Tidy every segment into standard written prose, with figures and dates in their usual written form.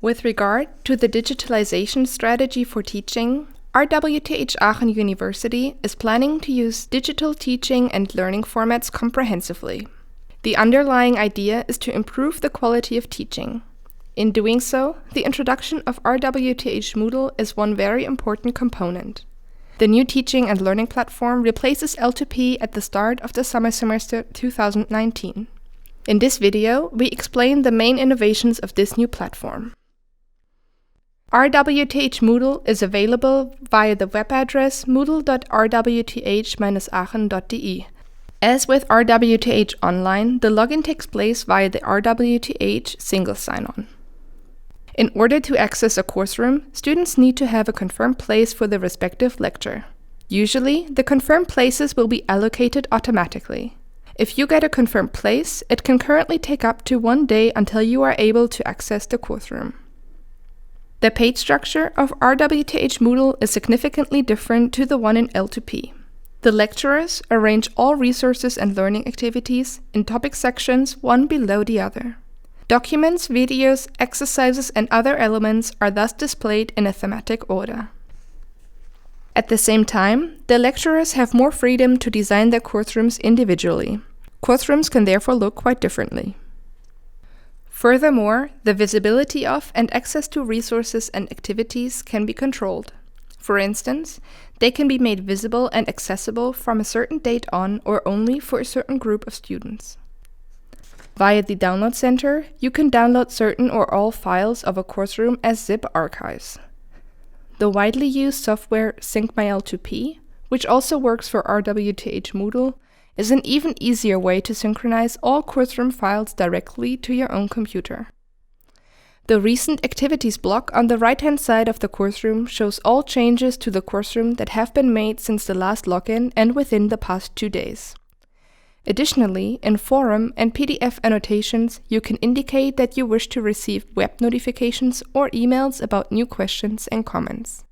With regard to the digitalization strategy for teaching, RWTH Aachen University is planning to use digital teaching and learning formats comprehensively. The underlying idea is to improve the quality of teaching. In doing so, the introduction of RWTHmoodle is one very important component. The new teaching and learning platform replaces L2P at the start of the summer semester 2019. In this video, we explain the main innovations of this new platform. RWTHmoodle is available via the web address moodle.rwth-aachen.de. As with RWTH Online, the login takes place via the RWTH single sign-on. In order to access a course room, students need to have a confirmed place for the respective lecture. Usually, the confirmed places will be allocated automatically. If you get a confirmed place, it can currently take up to 1 day until you are able to access the course room. The page structure of RWTHmoodle is significantly different to the one in L2P. The lecturers arrange all resources and learning activities in topic sections one below the other. Documents, videos, exercises, and other elements are thus displayed in a thematic order. At the same time, the lecturers have more freedom to design their course rooms individually. Course rooms can therefore look quite differently. Furthermore, the visibility of and access to resources and activities can be controlled. For instance, they can be made visible and accessible from a certain date on or only for a certain group of students. Via the Download Center, you can download certain or all files of a course room as zip archives. The widely used software SyncMyL2P, which also works for RWTHmoodle, is an even easier way to synchronize all course room files directly to your own computer. The Recent Activities block on the right-hand side of the course room shows all changes to the course room that have been made since the last login and within the past 2 days. Additionally, in forum and PDF annotations, you can indicate that you wish to receive web notifications or emails about new questions and comments.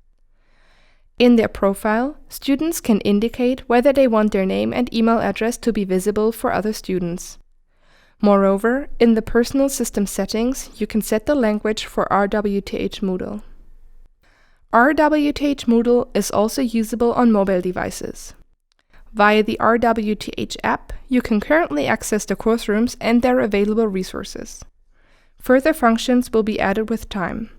In their profile, students can indicate whether they want their name and email address to be visible for other students. Moreover, in the personal system settings, you can set the language for RWTHmoodle. RWTHmoodle is also usable on mobile devices. Via the RWTH app, you can currently access the course rooms and their available resources. Further functions will be added with time.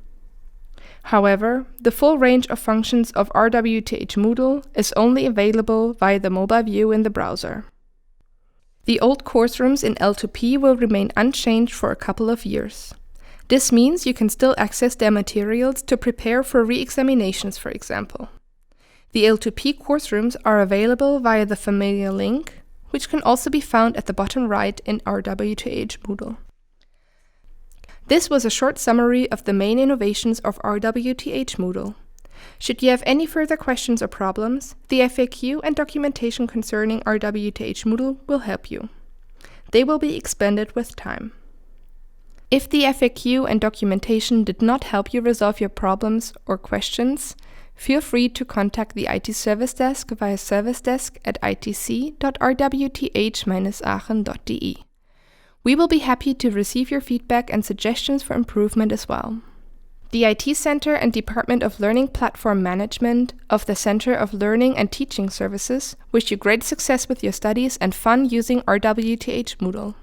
However, the full range of functions of RWTHmoodle is only available via the mobile view in the browser. The old course rooms in L2P will remain unchanged for a couple of years. This means you can still access their materials to prepare for re-examinations, for example. The L2P course rooms are available via the familiar link, which can also be found at the bottom right in RWTHmoodle. This was a short summary of the main innovations of RWTHmoodle. Should you have any further questions or problems, the FAQ and documentation concerning RWTHmoodle will help you. They will be expanded with time. If the FAQ and documentation did not help you resolve your problems or questions, feel free to contact the IT Service Desk via servicedesk@itc.rwth-aachen.de. We will be happy to receive your feedback and suggestions for improvement as well. The IT Center and Department of Learning Platform Management of the Center of Learning and Teaching Services wish you great success with your studies and fun using RWTHmoodle.